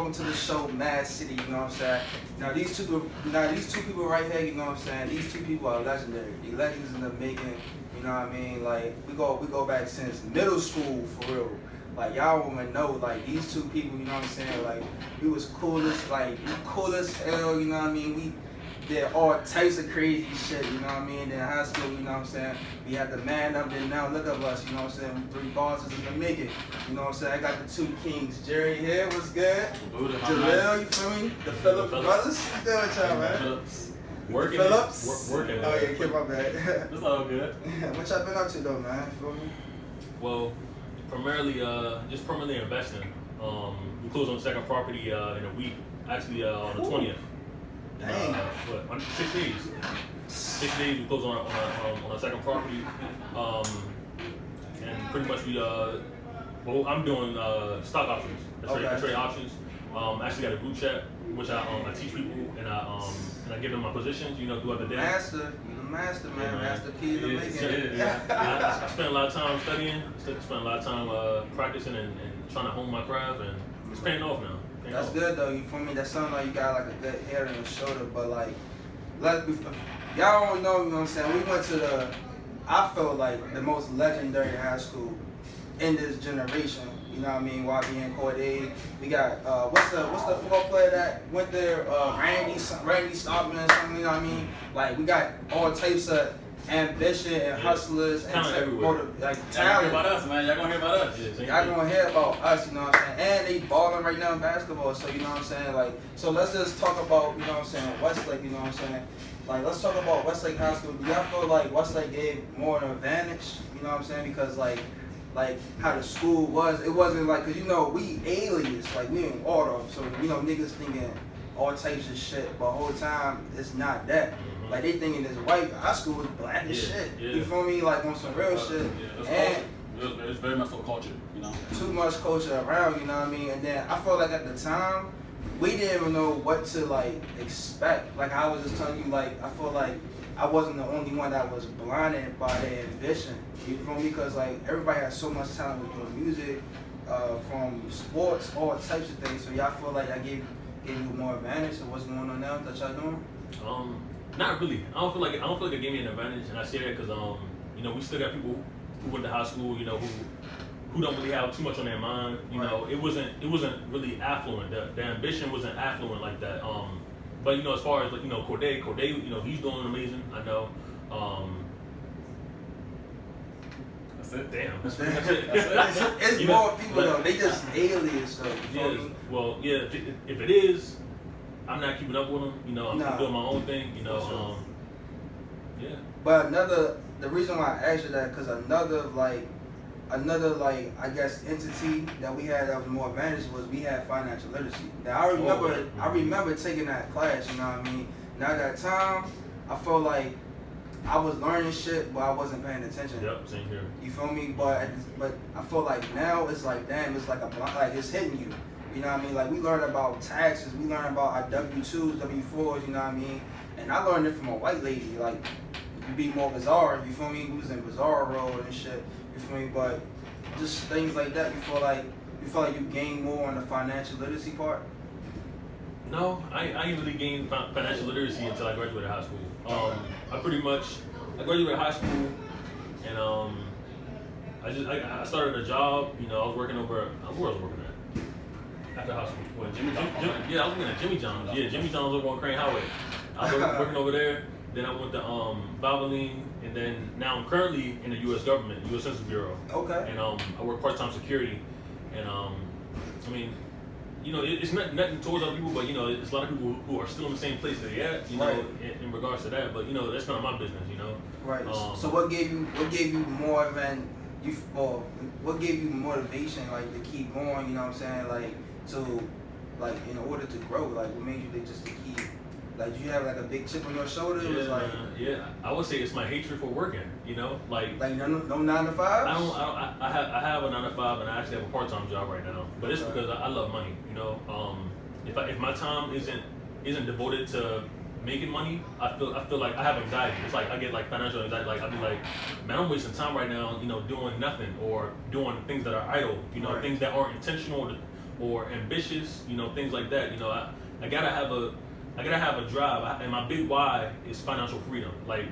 welcome to the show, Mad City. You know what I'm saying? Now these two people right here. You know what I'm saying? These two people are legendary. The legends in the making. You know what I mean? Like we go back since middle school for real. Like y'all don't even know. Like these two people. You know what I'm saying? Like we was cool as hell. You know what I mean? We did all types of crazy shit, you know what I mean? Then high school, you know what I'm saying? We had to man up, and now look at us, you know what I'm saying? We 3 bosses in the making, you know what I'm saying? I got the 2 kings. Jerry here, what's good? Jaleel, you feel me? The Phillips brothers. What's good with y'all, man? Phillips. Working. Phillips? Working. Oh yeah, keep my bad. It's all good. What y'all been up to though, man? You feel me? Well, primarily, just permanently investing. We closed on the second property in a week, actually on the 20th. Dang. On 6 days. 6 days we closed on a second property, and pretty much well, I'm doing stock options. I trade options. Actually got a group chat which I teach people and I give them my positions. You know, throughout the day. Master, you the master, man. Yeah, Master P the making. Yeah. I spent a lot of time studying. Spent a lot of time practicing and trying to hone my craft, and it's paying off now. That's good though, you feel me? That sounds like you got like a good head on your shoulder, but like, y'all don't know, you know what I'm saying? We went to I felt like the most legendary high school in this generation, you know what I mean? While being Corday, we got, what's the football player that went there? Randy Stockman or something, you know what I mean? Like, we got all types of ambition and hustlers and talent. Like talent. Y'all gonna hear about us, man. Y'all gonna hear about us. Y'all gonna hear about us, you know what I'm saying? And they balling right now in basketball, so you know what I'm saying? Like, so let's just talk about, you know what I'm saying, Westlake, you know what I'm saying? Like, let's talk about Westlake High School. Do y'all feel like Westlake gave more an advantage, you know what I'm saying? Because like how the school was, it wasn't like, cause you know, we aliens, like we in auto, so you know, niggas thinking all types of shit, but the whole time, it's not that. Like they thinking it's white, our school is black as shit. Yeah. You feel me? Like on some real shit. And it's very much so culture, you know. Too much culture around, you know what I mean? And then I felt like at the time, we didn't even know what to like expect. Like I was just telling you, like I feel like I wasn't the only one that was blinded by their ambition. You feel me? Because like everybody has so much talent with doing music, from sports, all types of things. So y'all feel like I gave you more advantage of what's going on now that y'all doing? Not really. I don't feel like it gave me an advantage, and I say that because you know, we still got people who went to high school, you know, who don't really have too much on their mind. You know, it wasn't really affluent. The ambition wasn't affluent like that. But you know, as far as like, you know, Corday, you know, he's doing amazing. I know. That's it. Damn. That's it. It's you more know, people though. They just aliens though. Yeah. Well, yeah. If it is, I'm not keeping up with them. You know, I'm doing my own thing. You know, yeah. But the reason why I asked you that, because another I guess entity that we had that was more advantage was we had financial literacy. Now I remember taking that class. You know what I mean? Now at that time, I felt like I was learning shit, but I wasn't paying attention. Yep, same here. You feel me? But I feel like now it's like, damn, it's like it's hitting you. You know what I mean? Like we learned about taxes, we learned about our W-2s, W-4s, you know what I mean? And I learned it from a white lady, like you be more bizarre, you feel me? We was in bizarre role and shit, you feel me? But just things like that, you feel like you gain more on the financial literacy part? No, I ain't really gained financial literacy until I graduated high school. I graduated high school and I started a job, you know, I was working over, where I was working at? After high school. What, Jimmy John's? Yeah, I was working at Jimmy John's. Yeah, Jimmy John's over on Crane Highway. I was working over there. Then I went to Valvoline, and then now I'm currently in the U.S. government, U.S. Census Bureau. Okay. And I work part-time security. And I mean, you know, it's nothing towards other people, but you know, it's a lot of people who are still in the same place that they're at, you know, in regards to that. But you know, that's none of my business, you know. Right. So what gave you more than what gave you motivation, like to keep going? You know what I'm saying, like in order to grow, like what made you just to keep, like you have like a big chip on your shoulder? Yeah, it was like, yeah, I would say it's my hatred for working, you know, like no 9 to 5. I have a 9 to 5 and I actually have a part-time job right now, but it's because I love money, you know. If my time isn't devoted to making money, I feel like I have anxiety. It's like I get like financial anxiety. Like I'll be like, man, I'm wasting time right now, you know, doing nothing or doing things that are idle, you know, things that aren't intentional or ambitious, you know, things like that. You know, I gotta have a drive, and my big why is financial freedom. Like,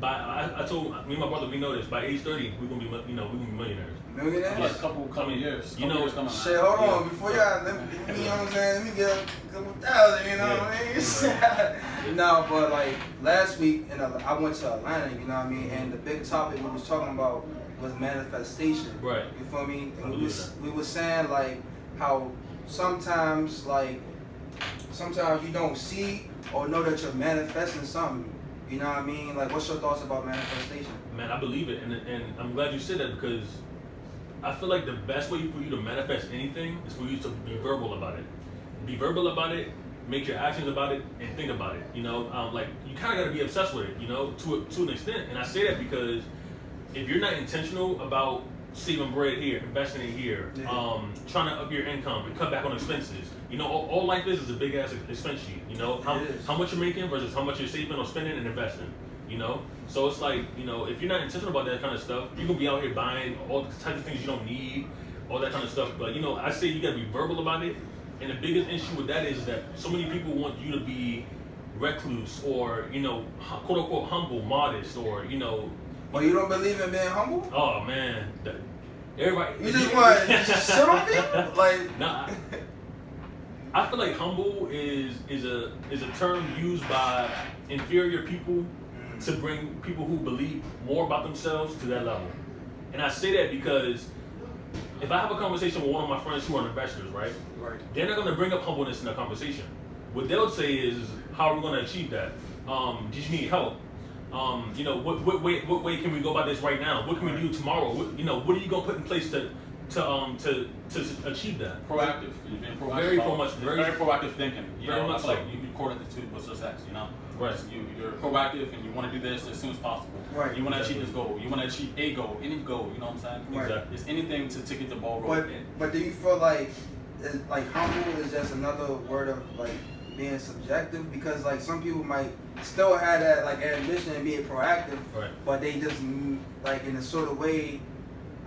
I told me and my brother, we know this. By age 30, we're gonna be, you know, we're gonna be millionaires. Millionaires? Yeah, a couple years. You know, shit, hold on. Before y'all, you know what I'm saying? Let me get a couple thousand, you know what I mean? No, but like last week, I went to Atlanta, you know what I mean? And the big topic we was talking about was manifestation. Right. You feel me? And we was saying like how sometimes you don't see or know that you're manifesting something. You know what I mean? Like, what's your thoughts about manifestation? Man, I believe it, and I'm glad you said that, because I feel like the best way for you to manifest anything is for you to be verbal about it. Be verbal about it, make your actions about it, and think about it. You know, like, you kind of got to be obsessed with it, you know, to an extent. And I say that because if you're not intentional about saving bread here, investing it here, trying to up your income and cut back on expenses, you know, all life is a big ass expense sheet. You know, how much you're making versus how much you're saving or spending and investing. You know, so it's like, you know, if you're not intentional about that kind of stuff, you're gonna be out here buying all the types of things you don't need, all that kind of stuff. But you know, I say you gotta be verbal about it. And the biggest issue with that is that so many people want you to be recluse, or, you know, quote unquote humble, modest, or, you know. Well, you don't believe in being humble? Oh man, everybody. You just want to sit on people? Like, nah. I feel like humble is a term used by inferior people to bring people who believe more about themselves to that level. And I say that because if I have a conversation with one of my friends who are investors, right? They're not going to bring up humbleness in the conversation. What they'll say is, how are we going to achieve that? Did you need help? You know, what way can we go about this right now? What can we do tomorrow? You know, what are you going to put in place to achieve that? Proactive. You've been proactive. Very proactive thinking. Very much like you correlate the two with success. You know, right? You're proactive and you want to do this as soon as possible. Right. You want to achieve this goal. You want to achieve a goal, any goal. You know what I'm saying? Right. Exactly. It's anything to get the ball rolling. But do you feel like humble is just another word of like being subjective? Because like some people might still have that like ambition and being proactive, but they just like in a sort of way,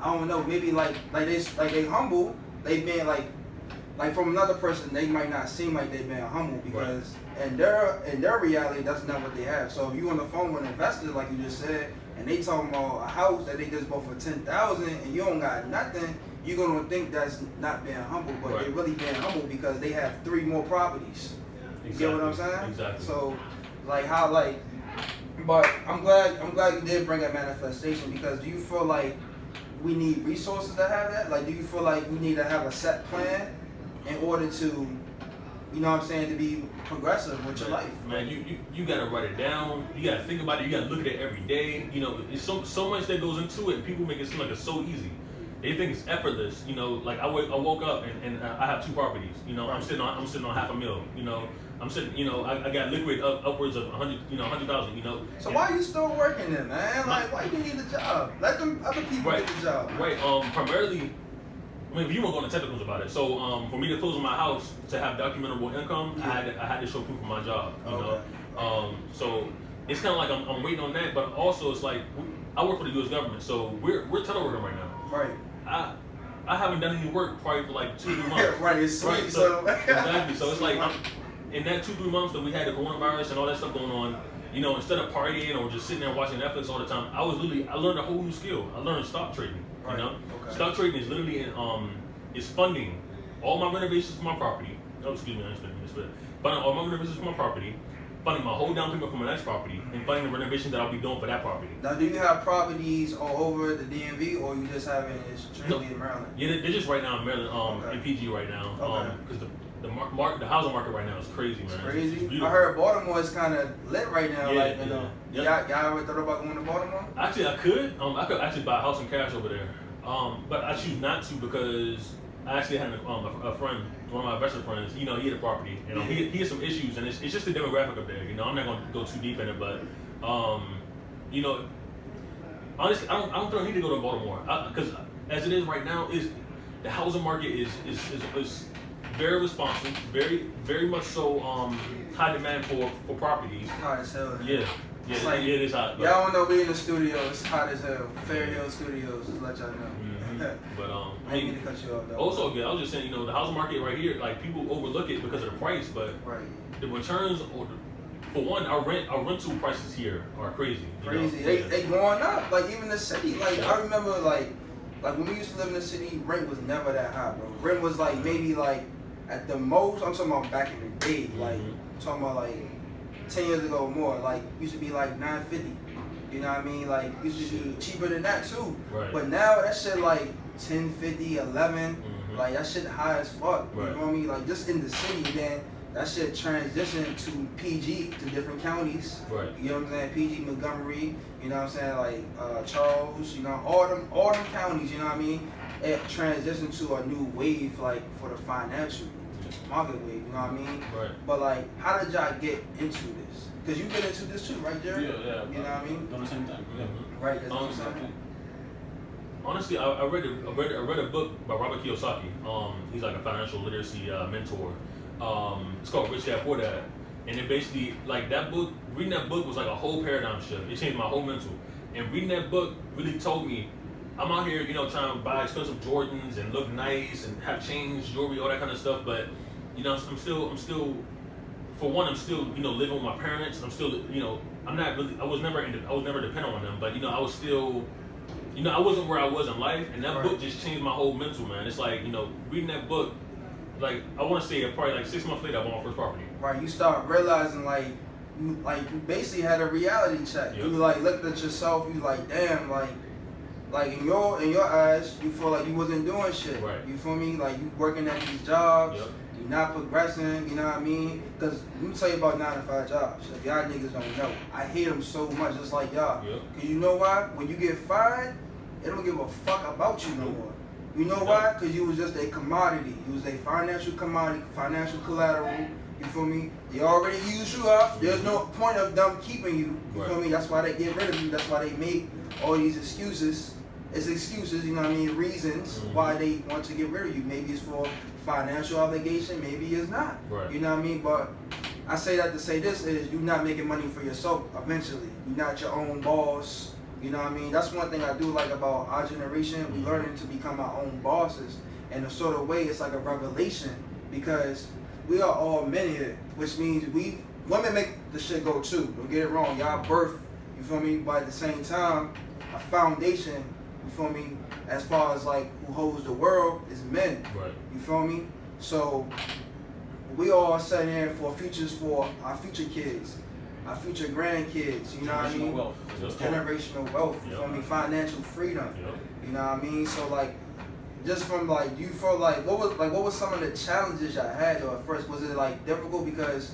I don't know, maybe like they humble, they being like from another person, they might not seem like they've been humble because in their reality, that's not what they have. So if you on the phone with an investor, like you just said, and they talking about a house that they just bought for $10,000 and you don't got nothing, you're gonna think that's not being humble, but they really being humble because they have 3 more properties. You get what I'm saying? Exactly. So like how but I'm glad you did bring up manifestation, because do you feel like we need resources to have that? Like, do you feel like we need to have a set plan in order to, you know what I'm saying, to be progressive with your life? Man, you gotta write it down. You gotta think about it. You gotta look at it every day. You know, it's so much that goes into it, and people make it seem like it's so easy. They think it's effortless. You know, like I woke up and I have 2 properties. You know, I'm sitting on $500,000. You know, I'm sitting. You know, I got liquid upwards of 100,000. You know. So why are you still working then, man? Like, why do you need a job? Let them other people get the job. Right. Primarily, I mean, if you want to go into technicals about it. So, for me to close on my house to have documentable income, I had to show proof of my job. You know. So it's kind of like I'm waiting on that, but also it's like I work for the U.S. government, so we're teleworking right now. Right. I haven't done any work probably for like 2-3 months. Right, it's sweet. Right, so exactly. So it's like in that 2-3 months that we had the coronavirus and all that stuff going on, you know, instead of partying or just sitting there watching Netflix all the time, I learned a whole new skill. I learned stock trading. You know, stock trading is literally is funding all my renovations for my property. Oh, excuse me, I didn't speak this, but funding all my renovations for my property, funding my whole down payment for my next property, and funding the renovation that I'll be doing for that property. Now, do you have properties all over the DMV, or you just having it strictly in Maryland? Yeah, they're just right now in Maryland, in PG right now, because the housing market right now is crazy, man. It's crazy. It's I heard Baltimore is kind of lit right now. Yeah, like, you know, y'all ever thought about going to Baltimore? Actually, I could actually buy a house in cash over there, but I choose not to because I actually had a friend, one of my best friends. You know, he had a property, and he had some issues, and it's just the demographic up there. You know, I'm not gonna go too deep in it, but you know, honestly, I don't feel I need to go to Baltimore because as it is right now, the housing market is very responsive, very much so high demand for properties. It's hot as hell. Yeah, It's like, it is hot. Y'all don't know, we in the studio. It's hot as hell. Fair Hill Studios, just let y'all know. Mm-hmm. But I didn't mean to cut you off though. also again, I was just saying, the housing market right here, like people overlook it because of the price, but the returns, for one, our rental prices here are crazy. Crazy. They going up. Like even the city. Like I remember like when we used to live in the city, rent was never that high, bro. Rent was like maybe like at the most. I'm talking about back in the day. Like I'm talking about like 10 years ago or more. Like used to be like $950. You know what I mean? Like used to be cheaper than that too. Right. But now that shit like 1050, 11. Like that shit high as fuck. You know what I mean? Like just in the city, then that shit transitioned to PG to different counties. Right. You know what I'm saying? PG, Montgomery. You know what I'm saying? Like Charles. You know all them counties. You know what I mean? It transitioned to a new wave, like for the financial market wave. You know what I mean? Right. But like, how did y'all get into this? Because you've been into this too, right, Jerry? Yeah. You know what I mean? Doing the same thing. Yeah. Right. That's what I'm saying. Honestly, I read a book by Robert Kiyosaki. He's like a financial literacy mentor. It's called Rich Dad Poor Dad, and it basically like that book. Reading that book was like a whole paradigm shift. It changed my whole mental. And reading that book really told me, I'm out here, trying to buy expensive Jordans and look nice and have chains, jewelry, all that kind of stuff. But I'm still, for one, I'm still living with my parents. I'm still, I'm not really. I was never dependent on them. But I was still. I wasn't where I was in life, and that book just changed my whole mental, man. It's like, reading that book, like, I want to say probably like 6 months later, I bought my first property. Right, you start realizing, you basically had a reality check. Yep. You, looked at yourself, you damn, in your eyes, you feel like you wasn't doing shit. Right. You feel me? Like, you working at these jobs, yep. You're not progressing, you know what I mean? Because let me tell you about 9-to-5 jobs. If y'all niggas don't know, I hate them so much, just like y'all. Yep. Because you know why? When you get fired, they don't give a fuck about you no more. You know why? Because you was just a commodity. You was a financial commodity, financial collateral. You feel me? They already used you up. There's no point of them keeping you. You feel me? That's why they get rid of you. That's why they make all these excuses. It's excuses, you know what I mean? Reasons why they want to get rid of you. Maybe it's for financial obligation. Maybe it's not. Right. You know what I mean? But I say that to say this is you're not making money for yourself eventually. You're not your own boss. You know what I mean? That's one thing I do like about our generation. We learning to become our own bosses. In a sort of way, it's like a revelation because we are all men here, which means women make the shit go too. Don't get it wrong. Y'all birth, you feel me? But at the same time, a foundation, you feel me? As far as who holds the world is men. Right. You feel me? So we all setting here for futures for our future kids. Our future grandkids, you know what I mean? Wealth. Generational wealth, you feel me? Financial freedom, you know what I mean? So just from do you feel what was some of the challenges y'all had though at first? Was it difficult? Because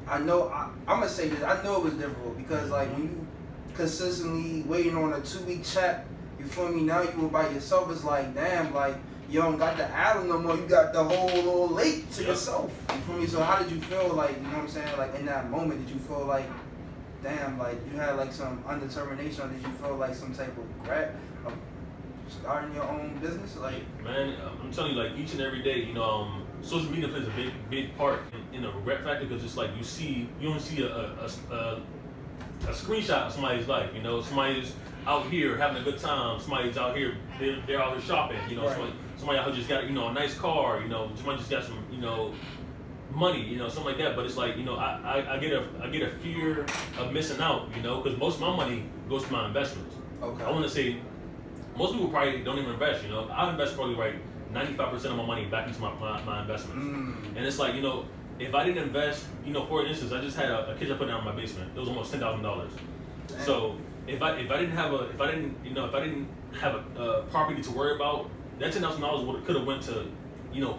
I know I'm gonna say this, I know it was difficult because when you consistently waiting on a 2-week check, you feel me? Now you were by yourself. It's damn, you don't got the island no more. You got the whole little lake to yourself. You feel me? So how did you feel you know what I'm saying? In that moment, did you feel damn, you had some undetermination, or did you feel some type of regret of starting your own business? Man, I'm telling you, each and every day, social media plays a big part in the regret factor because it's you don't see a screenshot of somebody's life. Somebody's out here having a good time. Somebody's out here, they're out here shopping. Somebody out here just got a nice car. Somebody just got some money. Something like that. But it's I get a fear of missing out. Because most of my money goes to my investments. Okay. I want to say most people probably don't even invest. I invest probably 95% of my money back into my investments. And it's if I didn't invest, for instance, I just had a kitchen I put down in my basement. It was almost $10,000. So if I didn't have a property to worry about, that $10,000 could have went to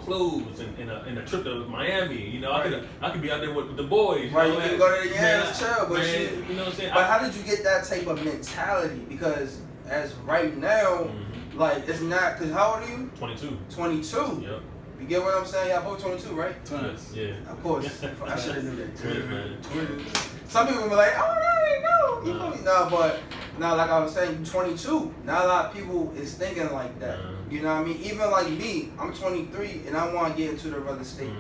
clothes and a trip to Miami. I could be out there with the boys. Right, you can go to the chill, but you know what I'm saying? But how did you get that type of mentality? Because as right now, it's not. Cause how old are you? 22. 22. Yep. You get what I'm saying? Y'all both 22, right? Twins. Yeah. Of course. I should have knew that. Twins, man. Twins. Some people be like, oh, there you go. You feel me? No, but now, like I was saying, you 22. Not a lot of people is thinking like that. You know what I mean? Even like me, I'm 23 and I want to get into the real estate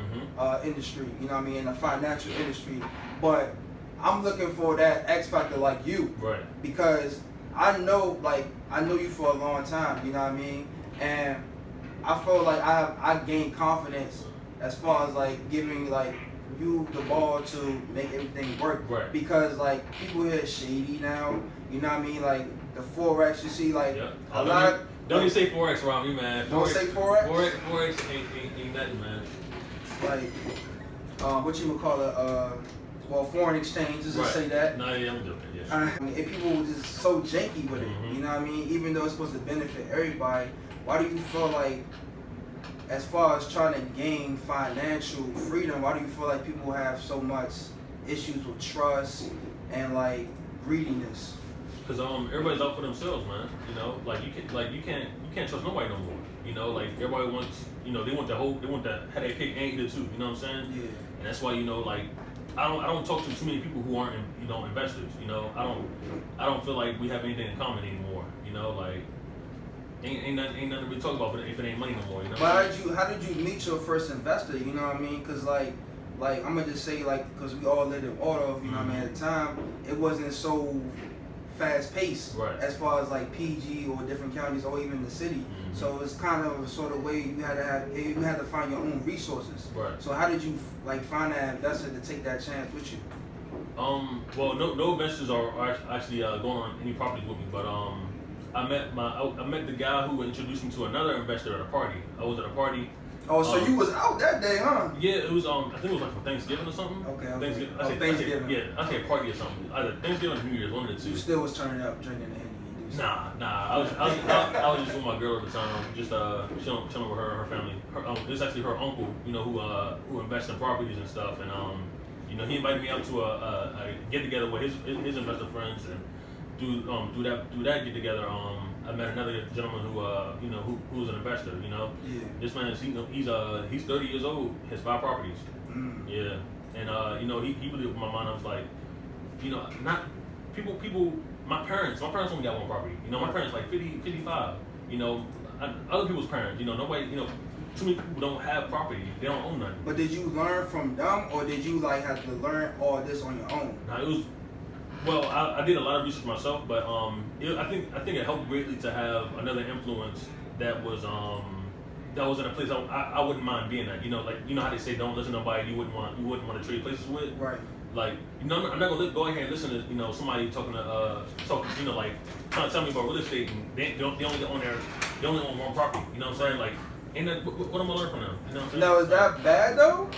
industry. You know what I mean? In the financial industry. But I'm looking for that X factor like you. Right. Because I know you for a long time, you know what I mean? And I feel like I gained confidence as far as like giving like you the ball to make everything work. Right. Because like people here shady now, you know what I mean? Like the Forex, you see like a lot. Don't even say Forex around me, man. Don't say Forex? Forex ain't nothing, man. Like, what you would call it, foreign exchange, just to say that. No, yeah, I'm joking, yeah. I mean, if people were just so janky with it, you know what I mean? Even though it's supposed to benefit everybody, why do you feel like, as far as trying to gain financial freedom, why do you feel like people have so much issues with trust and like greediness? Because everybody's out for themselves, man. You know, like you can't trust nobody no more. You know, like everybody wants, you know, they want that have that cake and eat it too. You know what I'm saying? Yeah. And that's why, you know, like I don't talk to too many people who aren't, you know, investors. You know, I don't feel like we have anything in common anymore. You know, like ain't nothing to really talk about if it ain't money no more. You know. But how did you meet your first investor? You know what I mean? Because like I'm gonna just say like because we all lived in Waldorf, you know what I mean? At the time, it wasn't so fast paced as far as like PG or different counties or even the city. So it's kind of a sort of way you had to find your own resources. Right. So how did you like find that investor to take that chance with you? Well, no investors are actually going on any properties with me, but I met the guy who introduced me to another investor at a party. I was at a party. Oh, so you was out that day, huh? Yeah, it was. I think it was like for Thanksgiving or something. Okay. Thanksgiving. Thanksgiving. I say party or something. Either Thanksgiving or New Year's, one of the two. You still was turning up, drinking the Henny. Nah. I was just with my girl at the time, just chilling with her family. It's actually her uncle, you know, who invests in properties and stuff, and you know, he invited me out to a get together with his investor friends and do that get together. I met another gentleman who's an investor. You know, this man he's 30 years old, has 5 properties. Yeah, and you know, he really opened my mind. I was like, you know, not people. My parents only got 1 property. You know, my parents like 50, 55. You know, other people's parents. You know, nobody. You know, too many people don't have property. They don't own nothing. But did you learn from them, or did you like have to learn all this on your own? No, it was. Well, I did a lot of research myself, but I think it helped greatly to have another influence that was in a place I wouldn't mind being at. You know, like you know how they say don't listen to nobody you wouldn't want to trade places with. Right. Like, you know, I'm not gonna go ahead and listen to, you know, somebody talking, you know, like trying to tell me about real estate, and they only own 1 property. You know what I'm saying? Like, ain't that what I'm gonna learn from them? You know what I'm saying? Now, is that bad though?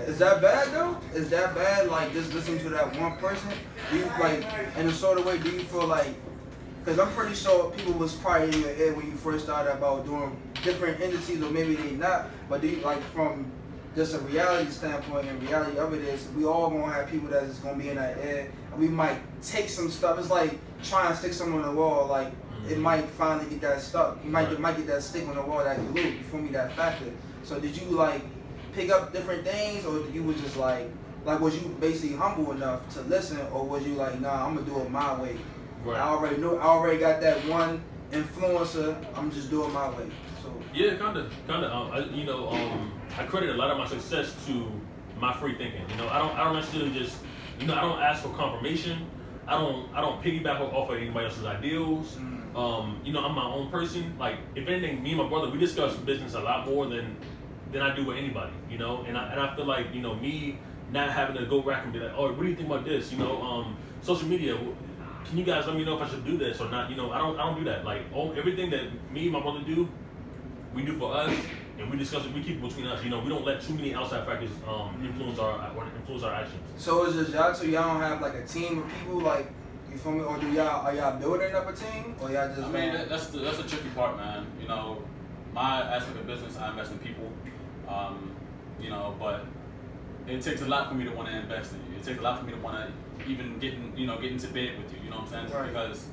Is that bad though? Is that bad? Like just listening to that one person? Do you like, in a sort of way, do you feel like? Because I'm pretty sure people was probably in your head when you first started about doing different entities, or maybe they not. But do you like from just a reality standpoint, and reality of it is we all gonna have people that's just gonna be in our head, and we might take some stuff. It's like trying to stick something on the wall, like it might finally get that stuck. You might get that stick on the wall, that glue. You feel me? That factor. So did you like pick up different things, or you was just like was you basically humble enough to listen, or was you like, nah, I'm gonna do it my way? Right. I already got that one influencer. I'm just doing my way. So yeah, kinda. You know, I credit a lot of my success to my free thinking. You know, I don't necessarily just, you know, I don't ask for confirmation. I don't piggyback off of anybody else's ideals. You know, I'm my own person. Like, if anything, me and my brother, we discuss business a lot more than I do with anybody. You know, and I feel like, you know, me not having to go back and be like, oh, what do you think about this? You know, social media. Can you guys let me know if I should do this or not? You know, I don't do that. Like, everything that me and my brother do, we do for us, and we discuss it. We keep it between us. You know, we don't let too many outside factors influence our actions. So is it y'all? So y'all don't have like a team of people, like, you feel me? Or are y'all building up a team, or y'all just? I mean, that's the tricky part, man. You know, my aspect of business, I invest in people. You know, but it takes a lot for me to want to invest in you. It takes a lot for me to want to even get into bed with you. You know what I'm saying? Right. Because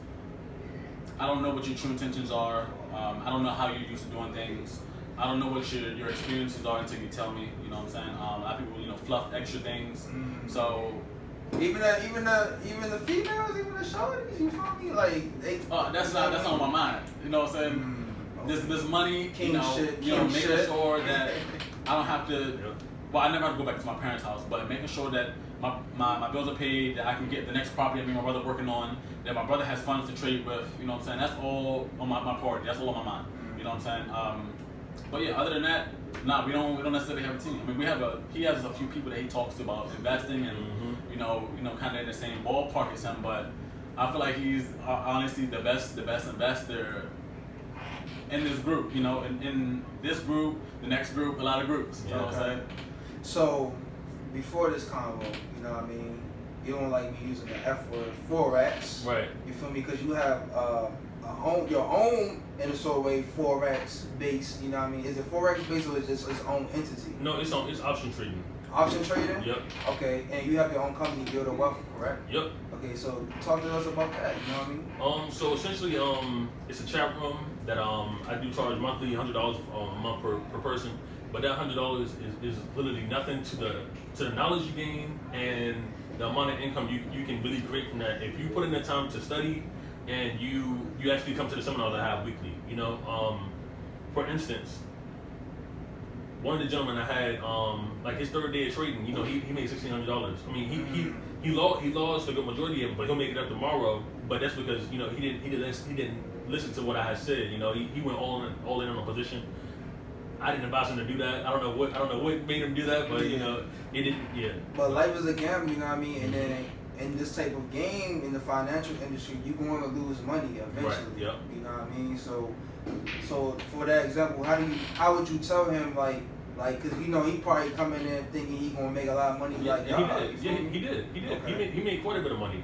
I don't know what your true intentions are. I don't know how you're used to doing things. I don't know what your experiences are until you tell me. You know what I'm saying? A lot of people, you know, fluff extra things. So even the females, even the shorties, you feel me? Like that's not on my mind. You know what I'm saying? This money, king you know, shit, making sure that I don't have to. Yep. Well, I never have to go back to my parents' house, but making sure that my bills are paid, that I can get the next property me and my brother working on, that my brother has funds to trade with. You know what I'm saying? That's all on my priority. That's all on my mind. You know what I'm saying? But yeah, other than that, nah, we don't necessarily have a team. I mean, he has a few people that he talks to about investing and you know, kind of in the same ballpark as him. But I feel like he's honestly the best investor in this group. You know, in this group, the next group, a lot of groups. You know what I'm saying? So before this convo, you know what I mean, you don't like me using the F word, Forex. Right. You feel me? Because you have your own, in a sort of way, Forex based. You know what I mean? Is it Forex based or is it just its own entity? No, it's option trading. Option trading? Yep. Okay, and you have your own company, Build a Wealth, correct? Yep. Okay, so talk to us about that. You know what I mean? So essentially, it's a chat room that I do charge monthly $100 a month per person. But that $100 is literally nothing to the knowledge you gain and the amount of income you can really create from that. If you put in the time to study and you actually come to the seminars I have weekly, you know. For instance, one of the gentlemen I had, like his third day of trading, you know, he made $1,600. I mean, he lost a good majority of it, but he'll make it up tomorrow. But that's because, you know, he didn't listen to what I had said. You know, he went all in on a position. I didn't advise him to do that. I don't know what made him do that, but you know, it didn't. Yeah. But life is a gamble, you know what I mean. And then in this type of game in the financial industry, you're going to lose money eventually. Right. Yep. You know what I mean. So for that example, how would you tell him like because you know he probably coming in thinking he gonna make a lot of money like y'all. He did. Okay. He made quite a bit of money.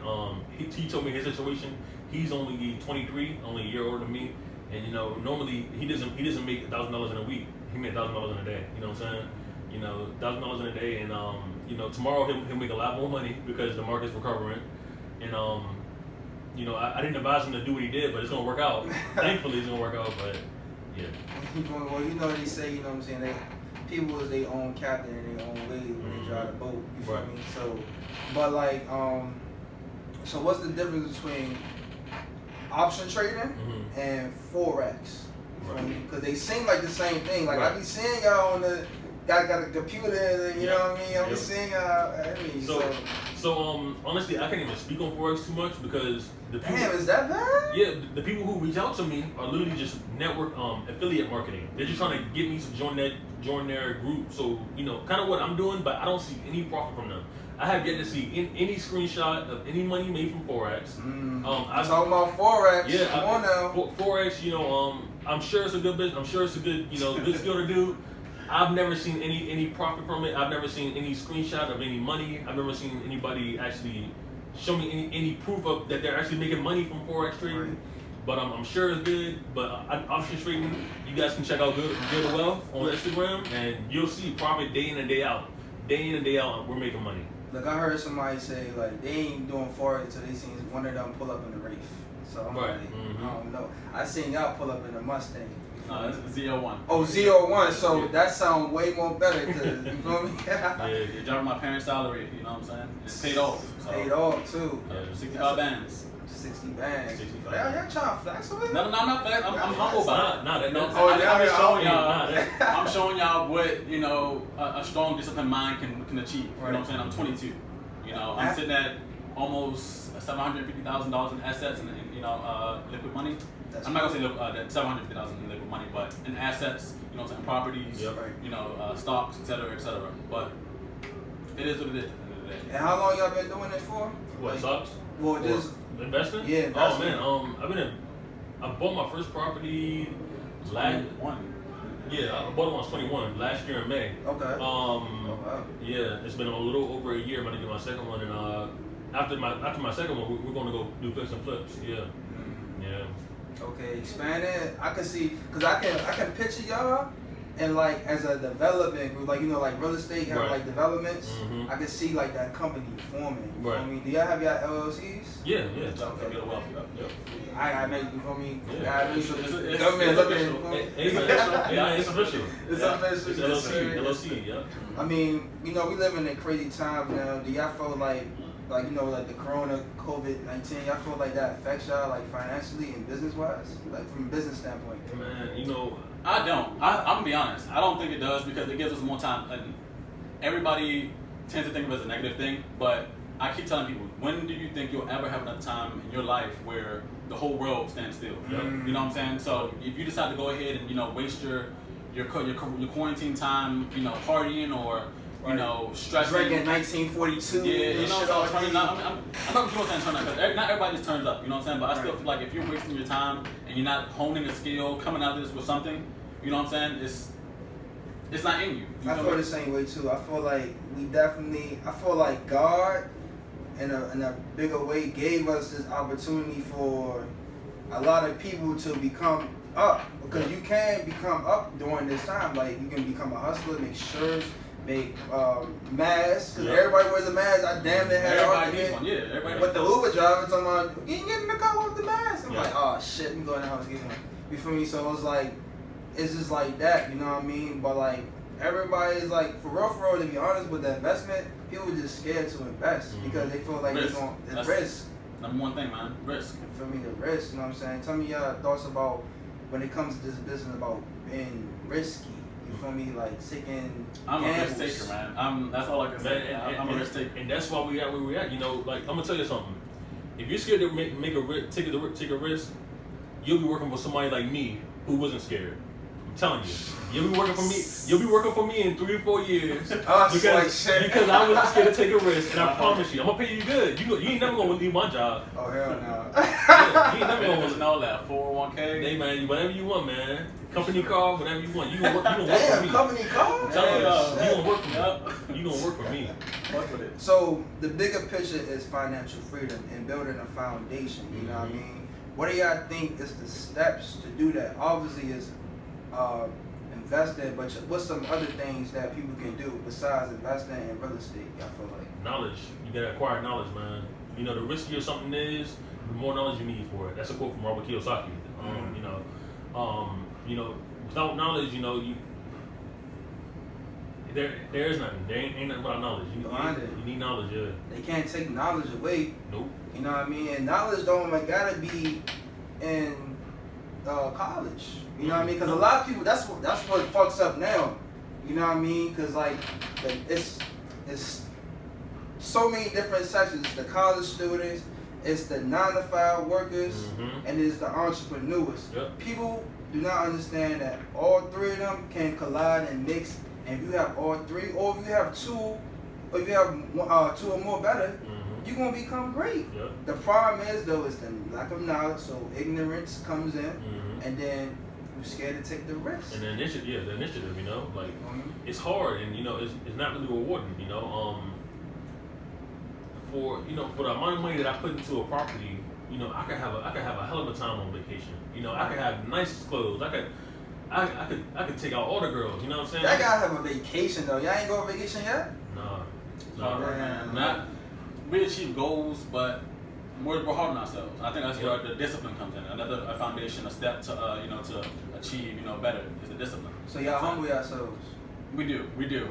He told me his situation. He's only 23, only a year older than me. And you know, normally he doesn't make $1,000 in a week. He made $1,000 in a day. You know what I'm saying? You know, $1,000 in a day, and you know, tomorrow he'll make a lot more money because the market's recovering. And you know, I didn't advise him to do what he did, but it's gonna work out. Thankfully, it's gonna work out. But yeah. Well, you know they say, you know what I'm saying, people is their own captain and their own lady when they drive the boat. You feel me? So, but like, so what's the difference between option trading and Forex? Because they seem like the same thing. Like I be seeing y'all on the got a computer, and, you know what I mean. I be seeing y'all. So honestly, I can't even speak on Forex too much because the people. Damn, is that bad? Yeah, the people who reach out to me are literally just network affiliate marketing. They're just trying to get me to join their group. So you know, kind of what I'm doing, but I don't see any profit from them. I have yet to see any screenshot of any money made from Forex. I'm talking about Forex. Yeah, come on now. Forex, you know, I'm sure it's a good business. I'm sure it's a good, you know, good skill to do. I've never seen any profit from it. I've never seen any screenshot of any money. I've never seen anybody actually show me any proof of that they're actually making money from Forex trading. Right. But I'm sure it's good. But option trading, you guys can check out Build a Wealth on Instagram, and you'll see profit day in and day out. Day in and day out, we're making money. Like I heard somebody say, like they ain't doing Forex until they seen one of them pull up in the Wraith. So I'm like, I don't know. I seen y'all pull up in the Mustang. No, it's Z01. Oh, Z01. So that sounds way more better. Cause you feel me? Yeah, you're driving my parents' salary. You know what I'm saying? It's paid off. So. Paid off too. 65 bands. 60 bands. Y'all trying to flex with it? No, I'm not flex. I'm humble about it. I'm showing y'all what, you know, a strong, disciplined mind can achieve. You know what I'm saying? I'm 22. You know, I'm sitting at almost $750,000 in assets and you know, liquid money. I'm not gonna say that $750,000 in liquid money, but in assets, you know what I'm saying, properties, you know, stocks, etc., etc. But it is what it is at the end of the day. And how long y'all been doing it for? What, stocks? Well, just investing? Yeah, investment. Oh man, I bought my first property last. Yeah, I bought it when I was 21 last year in May. Okay. Yeah, it's been a little over a year. I'm gonna do my second one, and after my second one, we're gonna go do fix and flips. Yeah. Yeah. Okay, expand it. I can see, cause I can picture y'all, and like as a development group, like you know, like real estate have like developments. I can see like that company forming. You feel me? Do y'all have y'all LLCs? Yeah. Okay. I make you feel me. Yeah. I make sure It's government looking. It's official. It's official. It's LLC. Yeah. I mean, you know, we living in crazy times now. Do y'all feel like you know, like the Corona, COVID-19, y'all feel like that affects y'all, like financially and business-wise, like from a business standpoint? Man, you know, I don't. I'm gonna be honest. I don't think it does because it gives us more time. And everybody tends to think of it as a negative thing, but I keep telling people, when do you think you'll ever have enough time in your life where the whole world stands still? You know what I'm saying? So if you decide to go ahead and waste your quarantine time, partying or stressing. Drinking 1942. Yeah, so turning up. I'm not saying turn up because not everybody turns up. You know what I'm saying? But I still feel like if you're wasting your time and you're not honing a skill, coming out of this with something, you know what I'm saying? It's not in you. I feel the same way too. I feel like God, in a bigger way, gave us this opportunity for a lot of people to become up, because you can become up during this time. Like, you can become a hustler, make shirts, make masks. Cause everybody wears a mask. I damn near had everybody needs one. Everybody. But the Uber driver talking about, you ain't getting the car with the mask. I'm like, oh shit, let me go in the house and get one. You feel me? So it's just like that. You know what I mean? But like, everybody is like, for real, to be honest, with the investment, people are just scared to invest because they feel like it's risk. Number one thing, man, risk. You feel me? The risk. You know what I'm saying? Tell me your thoughts about when it comes to this business about being risky. You feel me? Like taking I'm gambles. a risk taker, man. That's all I can say. I'm a risk taker. And that's why we at where we at. Like, I'm gonna tell you something. If you're scared to take a risk, you'll be working for somebody like me who wasn't scared. I'm telling you, you'll be working for me. You'll be working for me in 3 or 4 years because I wasn't scared to take a risk, and I promise you, I'm gonna pay you good. You ain't never gonna leave my job. Oh hell no. You ain't never gonna know that 401k. Hey man, whatever you want, man. Company car, whatever you want. You gonna work for me. Company car. I'm telling you, you gonna work for me. You gonna work for me. Work with it. So the bigger picture is financial freedom and building a foundation. You know what I mean? What do y'all think is the steps to do that? Obviously, is investing, but what's some other things that people can do besides investing in real estate? I feel like knowledge. You gotta acquire knowledge, man. The riskier something is, the more knowledge you need for it. That's a quote from Robert Kiyosaki. Without knowledge, there is nothing. There ain't nothing without knowledge. You need knowledge. Yeah. They can't take knowledge away. Nope. You know what I mean? And knowledge don't gotta be in college. You know what I mean? Because a lot of people, that's what fucks up now. You know what I mean? Because like, it's so many different sections. The college students, it's the 9-to-5 workers, and it's the entrepreneurs. Yep. People do not understand that all three of them can collide and mix. And if you have all three, or if you have two, or if you have two or more better, you're gonna become great. Yep. The problem is though, is the lack of knowledge. So ignorance comes in, and then you're scared to take the risk. And the initiative, like it's hard, and it's not really rewarding. For the amount of money that I put into a property, I could have a hell of a time on vacation. I could have nice clothes. I could take out all the girls. You know what I'm saying? Y'all gotta have a vacation though. Y'all ain't go on vacation yet? No. We achieve goals, but we're hard on ourselves. I think that's where the discipline comes in. Another foundation, a step to to achieve better is the discipline. So y'all humble yourselves. We do.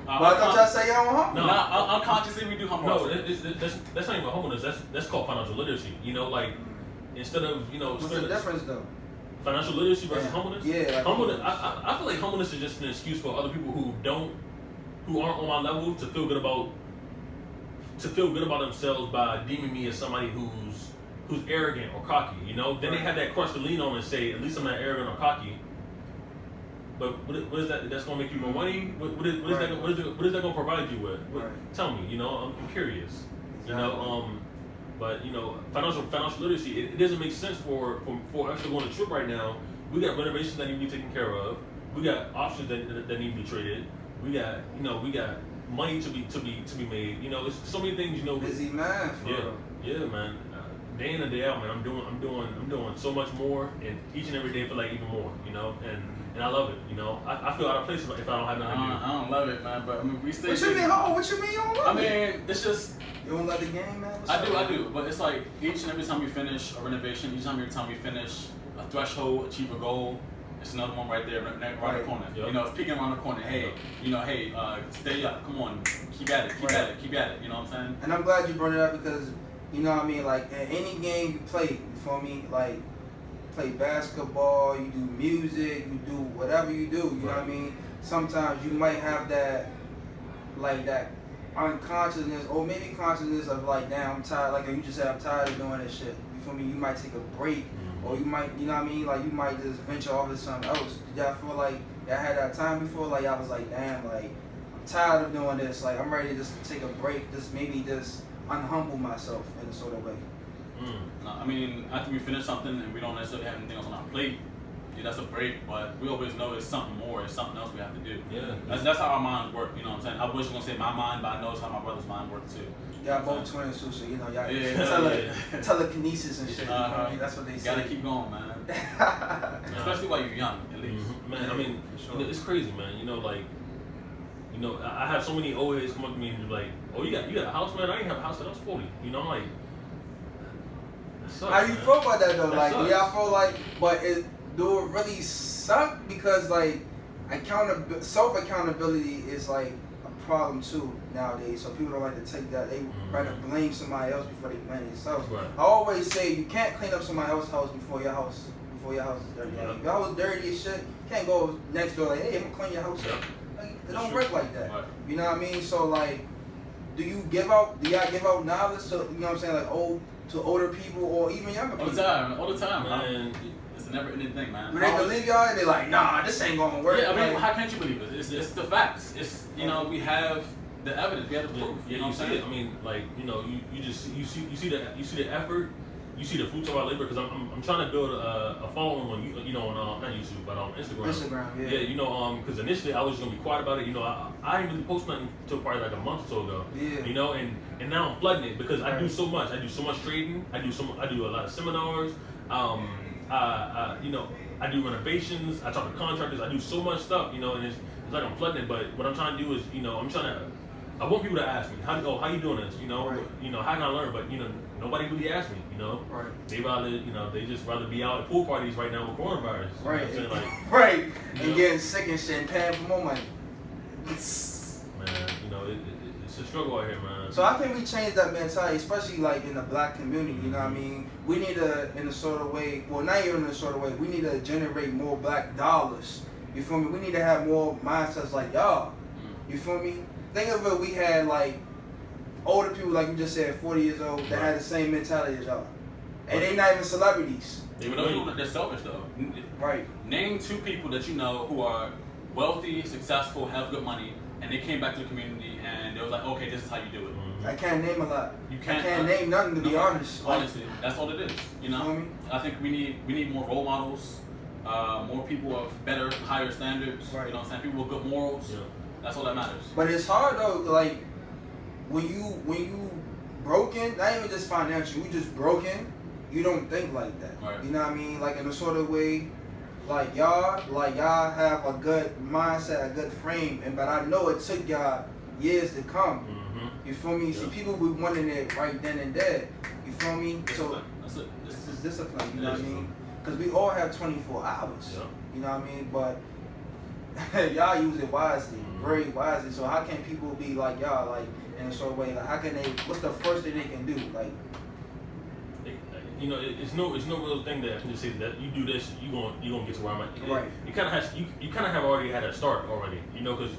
But I thought y'all say y'all don't humble. No, unconsciously we do humble. No, that's not even humbleness. That's called financial literacy. Like, instead of What's the difference though? Financial literacy versus humbleness. Yeah. Like humbleness. I feel like humbleness is just an excuse for other people who aren't on my level to feel good about themselves by deeming me as somebody who's arrogant or cocky. Then they have that crutch to lean on and say, at least I'm not arrogant or cocky. But what is that? That's gonna make you more money. What is that gonna provide you with? Tell me. I'm curious. Exactly. But financial literacy. It doesn't make sense for us to go on a trip right now. We got renovations that need to be taken care of. We got options that need to be traded. We got money to be made. It's so many things. Busy man. Yeah, man. Day in and day out, man. I'm doing so much more, and each and every day I feel like even more. And I love it. I feel out of place if I don't have nothing to do. I don't love it, man. But we stay. What you mean? What you mean you don't love it? It's just. You don't love the game, man? I do. But it's like each and every time we finish a renovation, each and every time we finish a threshold, achieve a goal, it's another one right there, right in the corner. Yep. It's peeking around the corner. Hey, stay up. Come on, keep at it. Keep at it. You know what I'm saying? And I'm glad you brought it up because, you know what I mean? Like, in any game you play, you feel me? Like, play basketball, you do music, you do whatever you do. You know what I mean? Sometimes you might have that, like that unconsciousness or maybe consciousness of like, damn, I'm tired. Like you just said, I'm tired of doing this shit. You feel me? You might take a break, or you might, you know what I mean? Like you might just venture off to something else. Did y'all feel like y'all had that time before? Like y'all was like, damn, like I'm tired of doing this. Like I'm ready to just take a break. Just maybe just unhumble myself in a sort of way. No, I mean, after we finish something and we don't necessarily have anything else on our plate, yeah, that's a break, but we always know it's something more, it's something else we have to do. Yeah. That's how our minds work, you know what I'm saying? I wish I was going to say my mind, but I know it's how my brother's mind works too. Y'all both twins too, so you know, y'all yeah. telekinesis and shit. You know, that's what they say. Gotta keep going, man. Especially while you're young, at least. Man, I mean, you know, it's crazy, man. You know, like, you know, I have so many old heads come up to me and be like, "Oh, you got a house, man? I didn't have a house till I was 40." You know, I'm like, that sucks, how you feel about that though? That like, sucks. do y'all feel like, but do it really suck? Because like, self accountability is like a problem too nowadays. So people don't like to take that. They rather blame somebody else before they blame themselves. Right. I always say you can't clean up somebody else's house before your house is dirty. Like, if your house is dirty as shit, you can't go next door like, hey, I'm gonna clean your house up. Like, it don't work like that. Right. You know what I mean? So like, do y'all give out knowledge to, you know what I'm saying, like older people or even younger people? All the time, man. It's a never-ending thing, man. When they believe y'all and they're like, nah, this ain't gonna work. Yeah, I mean, like, how can't you believe it? It's the facts. It's, you know, we have the evidence, we have the proof. Yeah, you know what I'm see it. saying? I mean, like, you know, you see the effort, you see the fruits of our labor. Because I'm trying to build a following on you know, on not YouTube but on Instagram. Instagram, yeah. Yeah, you know, because initially I was just gonna be quiet about it. You know, I didn't really post nothing until probably like a month or so ago. Yeah. You know, and now I'm flooding it because I do so much. I do so much trading. I do a lot of seminars. You know, I do renovations. I talk to contractors. I do so much stuff. You know, and it's like I'm flooding it. But what I'm trying to do is, you know, I want people to ask me, how you doing this? You know, you know, how can I learn? But you know, nobody really asks me. You know, they rather, you know, they just rather be out at pool parties right now with coronavirus. Right, You know what I'm saying? Like, right, and know? getting sick and shit and paying for more money. Man, you know, it's a struggle out here, man. So I think we changed that mentality, especially like in the black community. You know what I mean? We need to, in a sort of way, well, not even in a sort of way, we need to generate more black dollars. You feel me? We need to have more mindsets like y'all. You feel me? Think of it, we had like older people, like you just said, 40 years old, that had the same mentality as y'all. And they not even celebrities. Even though they're selfish though. Right. Name 2 people that you know who are wealthy, successful, have good money, and they came back to the community and they was like, okay, this is how you do it. I can't name a lot. You can't. I can't name nothing, to be honest. Honestly, that's all it is. You know, feel me? I think we need more role models, more people of better, higher standards. Right. You know what I'm saying? People with good morals. Yeah. That's all that matters. But it's hard though, like when you broken, not even just financial, you just broken, you don't think like that. Right. You know what I mean? Like in a sort of way, like y'all have a good mindset, a good frame, but I know it took y'all years to come. You feel me? Yeah. See, people be wanting it right then and there. You feel me? So That's it. this is discipline. You know what I mean? Because we all have 24 hours. Yeah. You know what I mean? But y'all use it wisely, very wisely. So how can people be like y'all, like in a sort of way? Like how can they? What's the first thing they can do? Like, you know, it's no real thing that I can just say that you do this, you gonna get to where I'm at. Right. You kind of have already had a start already. You know, because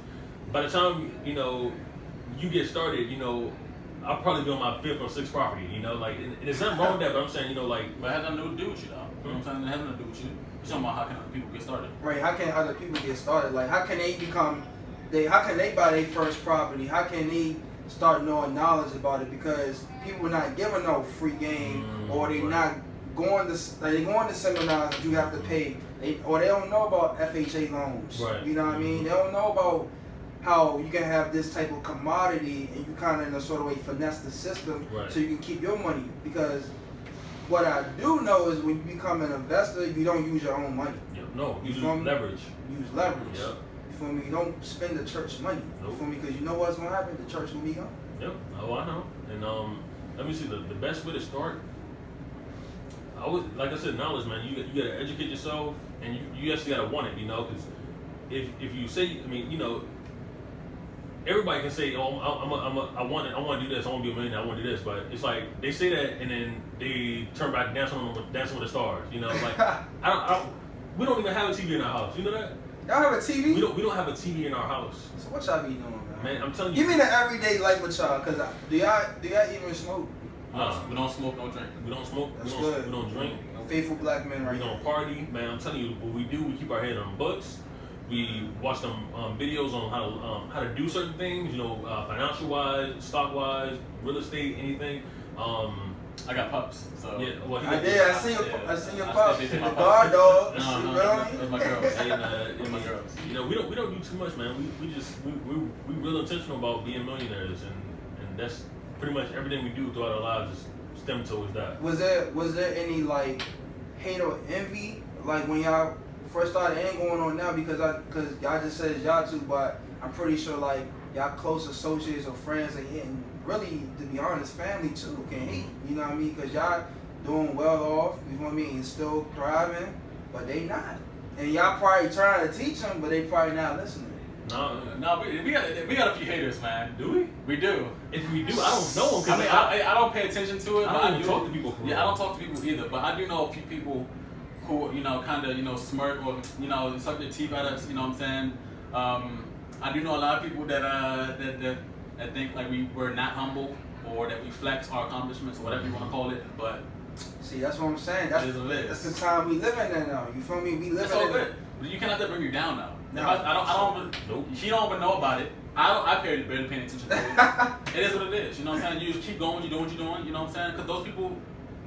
by the time you know you get started, you know, I'll probably be on my 5th or 6th property. You know, like and there's nothing wrong with that, but I'm saying, you know, like, But it has nothing to do with you, though. You know what I'm saying? It has nothing to do with you. You're talking about how can other people get started. right? How can other people get started? Like how can they how can they buy their first property? How can they start knowing knowledge about it? Because people not giving no free game, or they not going to they going to seminars that you have to pay, or they don't know about FHA loans. Right. You know what I mean? They don't know about how you can have this type of commodity and you kind of in a sort of way finesse the system so you can keep your money. Because what I do know is when you become an investor, you don't use your own money. yeah, no, you use feel me? leverage. Use leverage. Yeah. You feel me? You don't spend the church money. Nope. You feel me? Because you know what's gonna happen. The church will be gone. Yep. Oh, I know. And let me see the best way to start. I was like I said, knowledge, man. You gotta educate yourself, and you actually gotta want it. You know, because if you say, I mean, you know, everybody can say, oh, I want to do this, I want to be a millionaire, I want to do this, but it's like they say that and then they turn back dancing with the stars. You know, like we don't even have a TV in our house. You know that? Y'all have a TV? We don't have a TV in our house. So what y'all be doing, man? Man, I'm telling you. Give me the everyday life with y'all, cause do y'all even smoke? We don't smoke, no drink. We don't smoke. That's we good. don't drink. Faithful black men, right? We don't party, man. I'm telling you, what we do, we keep our head on books. We watch them videos on how to do certain things. You know, financial wise, stock wise, real estate, anything. I got pups, so yeah. Well, I seen your pups. The guard dogs. No, that's my girls. That's my girls. You know, we don't do too much, man. We real intentional about being millionaires, and that's pretty much everything we do throughout our lives is stem towards that. Was there any like hate or envy like when y'all first started? Ain't going on now because y'all just said y'all two, but I'm pretty sure like y'all close associates or friends and hitting. Really, to be honest, family too can hate, you know what I mean? Because y'all doing well off, you know what I mean, and still thriving, but they not. And y'all probably trying to teach them, but they probably not listening. No, we got a few haters, man. Do we? We do. If we do, I don't know them. I mean, I don't pay attention to it. I don't even talk to people. Yeah, I don't talk to people either. But I do know a few people who, you know, kind of, smirk or, suck their teeth at us. You know what I'm saying? I do know a lot of people that think like we're not humble or that we flex our accomplishments or whatever you want to call it. But see, that's what I'm saying. That's the time we living in now. You feel me? We living. It's all good. But you can't let that bring you down now. No, I don't. Nope. She don't even know about it. I barely paying attention to it. It is what it is. You know what I'm saying? You just keep going. You doing what you're doing. You know what I'm saying? Because those people,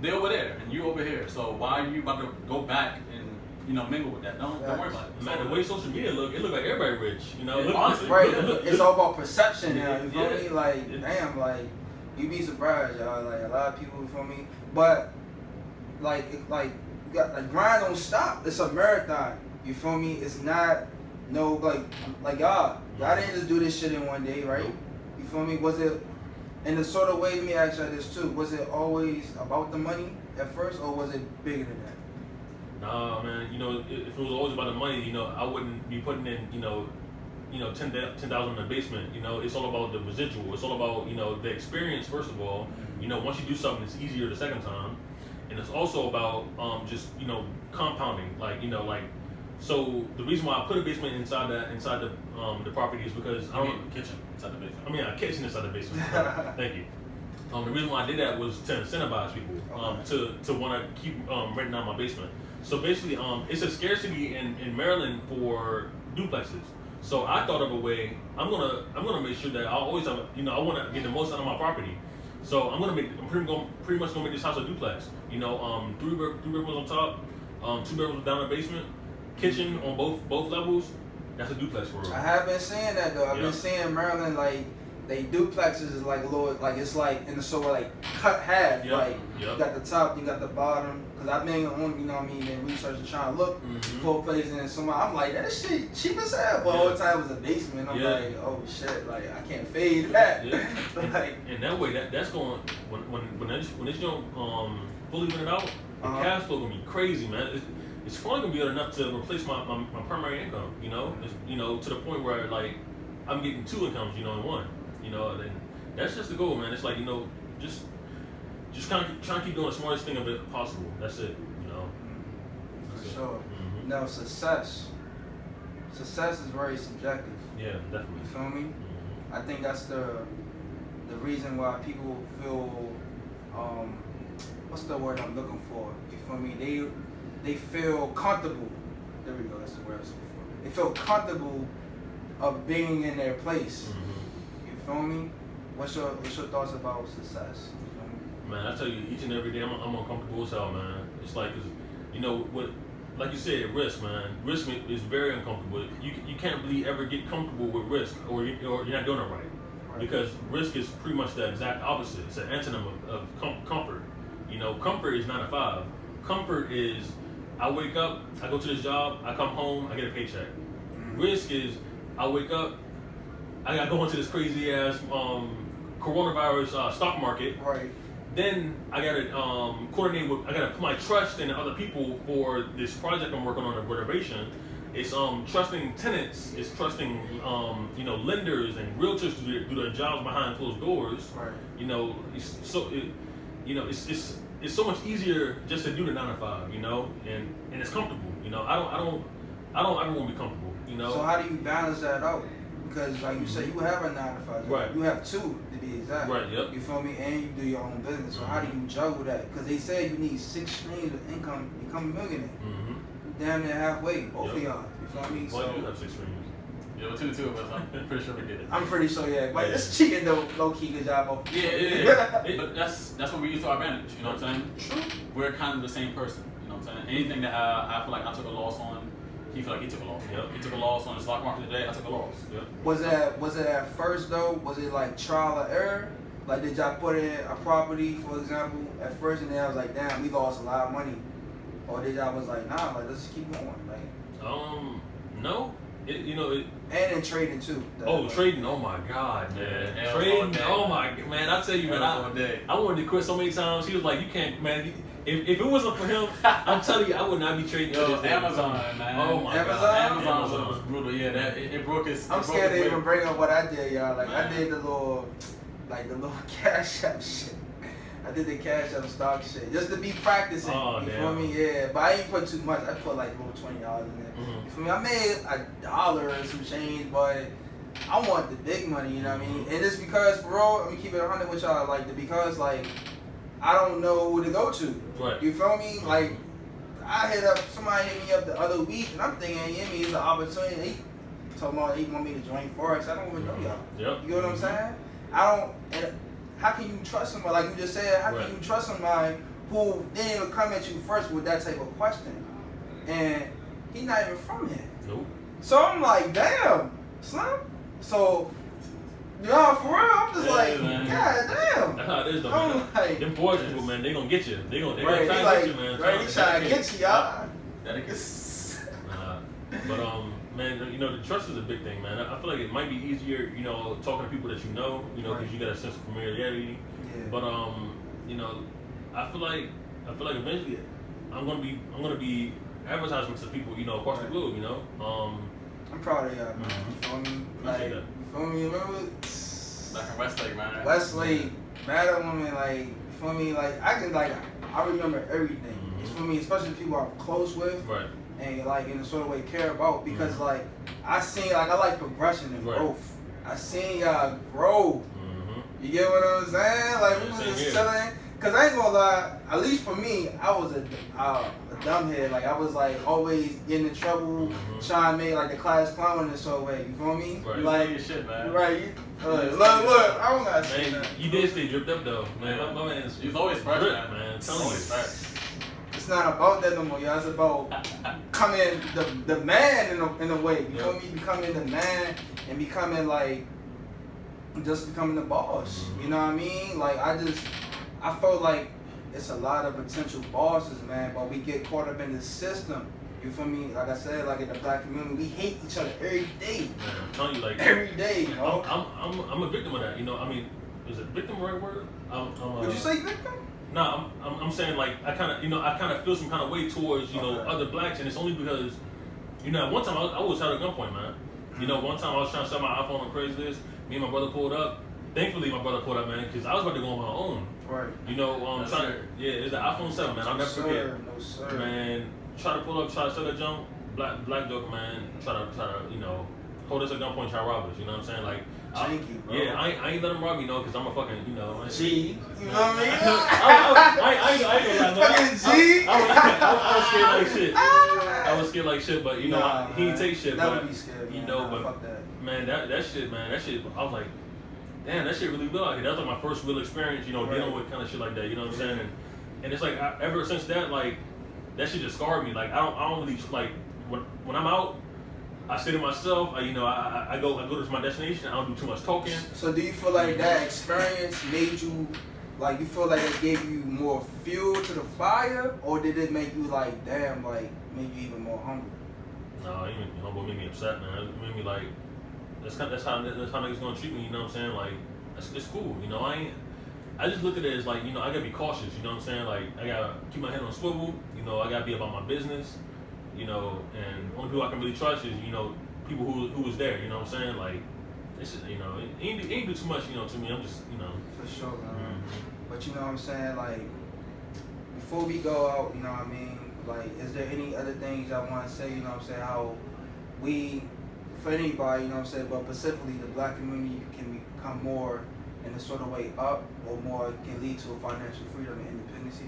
they're over there and you over here. So why are you about to go back and mingle with that? Don't worry about it. Man, the way social media it look like everybody rich. You know, Yeah, honestly, right? It's all about perception now. You feel Yeah. me? Like, damn, like you be surprised, y'all. Like a lot of people, you feel me? But like you got like grind don't stop. It's a marathon. You feel me? It's not like y'all didn't just do this shit in one day, right? You feel me? Was it in the sort of way? Let me ask you this too. Was it always about the money at first, or was it bigger than that? Nah, man. If it was always about the money, I wouldn't be putting in, 10,000 in the basement. It's all about the residual. It's all about, the experience first of all. Once you do something, it's easier the second time, and it's also about just compounding. So the reason why I put a basement inside the property is because I mean kitchen inside the basement. I mean a kitchen inside the basement. Thank you. The reason why I did that was to incentivize people to want to keep renting out my basement. So basically, it's a scarcity in Maryland for duplexes. So I thought of a way. I'm gonna make sure that I always have. I want to get the most out of my property. So I'm pretty much gonna make this house a duplex. 3 bedrooms on top, 2 bedrooms down in the basement, kitchen on both levels. That's a duplex for real. I have been seeing that though. I've been seeing Maryland they duplexes is like it's like in the sort of like cut half. Yep. Like you got the top, you got the bottom. Cause I've been on, been researching, trying to look for a place, and I'm like, that shit cheap as hell. But all the time it was a basement. I'm like, oh shit, like I can't fade that. Yeah. and that way, that's going when this joint fully rented out, the cash flow gonna be crazy, man. It's probably gonna be enough to replace my primary income. To the point where like I'm getting 2 incomes, in one. And that's just the goal, man. It's like just kind of trying to keep doing the smartest thing of it possible. That's it, For sure. Mm-hmm. Now success is very subjective. Yeah, definitely. You feel me? Mm-hmm. I think that's the reason why people feel what's the word I'm looking for? You feel me? They feel comfortable. There we go. That's the word I'm looking for. They feel comfortable of being in their place. Mm-hmm. You feel me? What's your thoughts about success? Man, I tell you, each and every day I'm uncomfortable as hell, man. It's like, what, like you said, risk, man. Risk is very uncomfortable. You can't really ever get comfortable with risk, or you're not doing it right. Because risk is pretty much the exact opposite. It's an antonym of comfort. Comfort is 9 to 5. Comfort is I wake up, I go to this job, I come home, I get a paycheck. Risk is I wake up, I gotta go into this crazy ass coronavirus stock market. Right. Then I gotta coordinate with. I gotta put my trust in other people for this project I'm working on, a renovation. it's trusting tenants, it's trusting lenders and realtors to do their jobs behind closed doors. Right. It's so it's so much easier just to do the 9 to 5, and it's comfortable. I don't ever want to be comfortable. So how do you balance that out? Because like you said, you have a 9 to 5. Right. You have 2 to be exact. Right. Yep. You feel me? And you do your own business. So how do you juggle that? Because they say you need 6 streams of income to become a millionaire. Mm-hmm. Damn near halfway, both of Yep. y'all. You feel me? Well, So you have 6 streams. Yeah, between the two of us, I'm pretty sure we get it. I'm pretty sure, yeah. But Yeah. it's cheating though, low key, good job both. Yeah. But that's what we use to our advantage. You know what I'm saying? True. We're kind of the same person. You know what I'm saying? Anything that I feel like I took a loss on, he feel like he took a loss. Yep. He took a loss on the stock market today. I took a loss. Yep. Was it at first though? Was it like trial or error? Like did y'all put in a property, for example, at first and then I was like, damn, we lost a lot of money, or did y'all was like, nah, like let's just keep going, like. No. And in trading too. Trading! Oh my God, man! Yeah, Trading! Oh my man! I tell you, man, all day. I wanted to quit so many times. He was like, "You can't, man. If it wasn't for him, I'm telling you, I would not be trading." Yo, to this day. Amazon, man. Oh my Amazon? God! Amazon was brutal. Yeah, it broke his. I'm scared to even bring up what I did, y'all. Like Man. I did the little cash app shit. I did the cash app stock shit just to be practicing. Oh, you damn. feel me? Yeah, but I ain't put too much. I put like a little $20 in there. Mhm. You feel me? I made $1 and some change, but I want the big money. You know what I mean? And it's because, for real, let me keep it 100 with y'all. Because I don't know who to go to. Right. You feel me? Like somebody hit me up the other week, and I'm thinking, yeah, me, it's an opportunity. Talking about he want me to join Forex. I don't even know y'all. Yep. You know what I'm saying? And how can you trust somebody, like you just said, how Right. can you trust somebody who didn't even come at you first with that type of question? And he not even from here. Nope. So I'm like, damn, son. So, yeah, for real, I'm just Yeah, like, man. God damn. That's how it is, though, I'm man. like, Them boys people, man, they gonna get you. They gonna right, try he to like, get you, man. right, he trying to get you, y'all. Man, the trust is a big thing, man. I feel like it might be easier, talking to people that you know, because Right. you got a sense of familiarity. Yeah. But I feel like eventually I'm gonna be advertising to people, across the Right. globe, I'm proud of y'all, man. You feel me? Like, Appreciate you that. feel me? Remember Back in Westlake, man. Westlake, Madden woman, like, you feel me? Like, I remember everything. You Mhm. feel me? Especially people I'm close with. Right. And like in a sort of way care about because Mhm. like I seen I like progression and Right. growth. I seen y'all grow. Mm-hmm. You get what I'm saying? Like we Yeah, was same just here. chilling. Cause I ain't gonna lie, at least for me, I was a dumbhead. Like I was like always getting in trouble, Mhm. trying to make like the class clown in a sort of way. You feel me? Right. You Like your shit, man. right. Look, I don't gotta say Man, that. you did stay dripped up though, man. My man's He's always fresh, dripped, man. I'm telling Always you. fresh. It's not about that no more, y'all. It's about becoming the man in a way. You feel Yep. me? Becoming the man and becoming just becoming the boss. Mhm. You know what I mean? Like I felt like it's a lot of potential bosses, man, but we get caught up in the system. You feel me? Like I said, like in the black community, we hate each other every day. Man, I'm telling you, like Every day, you know? I'm a victim of that. I mean, is it victim the right word? Would you say victim? No, I'm saying like I kind of feel some kind of way towards Okay. other blacks, and it's only because at one time I was held at gunpoint, man. One time I was trying to sell my iPhone on Craigslist. Me and my brother pulled up. Thankfully, my brother pulled up, man, because I was about to go on my own. Right. It's the iPhone 7, man. I'll never forget. No sir. Man, try to pull up, try to sell that junk. Black joker, man. Try to hold us at gunpoint, try to rob us. You know what I'm saying? Like, Janky, bro. yeah, I ain't let him rob me, because I'm a fucking, G. You know what I mean? Fucking G. I was scared like shit. I was scared like shit, but he didn't take shit. Never But be scared, man. but Fuck that. man, that shit, I was like, damn, that shit really real out here. That was like my first real experience, dealing Right. with kind of shit like that. You know what I'm saying? And it's like ever since that, like that shit just scarred me. Like I don't really like when I'm out. I stay to myself. I go to my destination. I don't do too much talking. So do you feel like that experience made you, like you feel like it gave you more fuel to the fire, or did it make you like, damn, like make you even more humble? No, it made me humble. It made me upset, man. It made me like that's how niggas gonna treat me. You know what I'm saying? Like it's cool. I just look at it as like, I gotta be cautious. You know what I'm saying? Like I gotta keep my head on a swivel. I gotta be about my business. you know, and only people I can really trust is, you know, people who was there, you know what I'm saying? Like, this is, you know, it ain't do too much, you know, to me. I'm just, you know. For sure, man. But you know what I'm saying? Like, before we go out, you know what I mean? Like, is there any other things y'all want to say, you know what I'm saying? How we, for anybody, you know what I'm saying, but specifically the black community can become more in a sort of way up, or more can lead to a financial freedom and independence?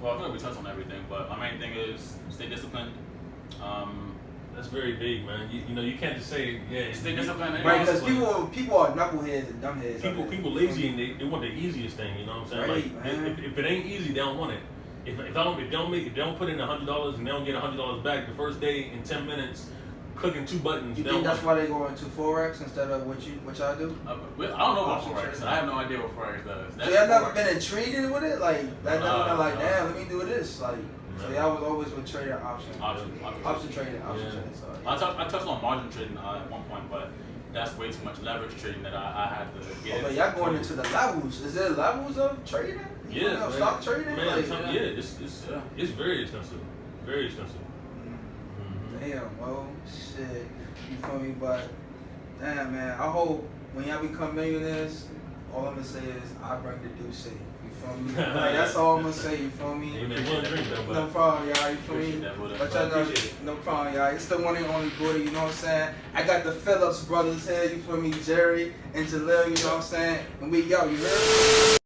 Well, I feel like we touched on everything, but my main thing is stay disciplined. That's very vague, man. You know, you can't just say, yeah, Stay disciplined. Right, because people are knuckleheads and dumbheads. People lazy and they want the easiest thing. You know what I'm saying? Right, like, man. if it ain't easy, they don't want it. If they don't put in $100 and they don't get $100 back the first day in 10 minutes, clicking 2 buttons. You think that's why they go into Forex instead of what y'all do? I don't know about Forex. I have no idea what Forex does. So y'all never been intrigued with it? Like, that never been like, damn, let me do this. Like, so y'all was always with trading option trading. Sorry. I touched on margin trading at one point, but that's way too much leverage trading that I had to get. But y'all going into the levels. Is there levels of trading? Yeah, stock trading. Man, like, it's very expensive. Very expensive. Damn, well, shit. You feel me? But damn, man. I hope when y'all become millionaires, all I'm gonna say is I bring the Deuce. You feel me? Like, that's all I'm gonna say. You feel me? Amen. We'll drink though, No problem, y'all. You feel me? But y'all know, no problem, y'all. It's the one and only Buddha. You know what I'm saying? I got the Phillips brothers here. You feel me? Jerry and Jaleel. You know what I'm saying? And we, yo, you heard?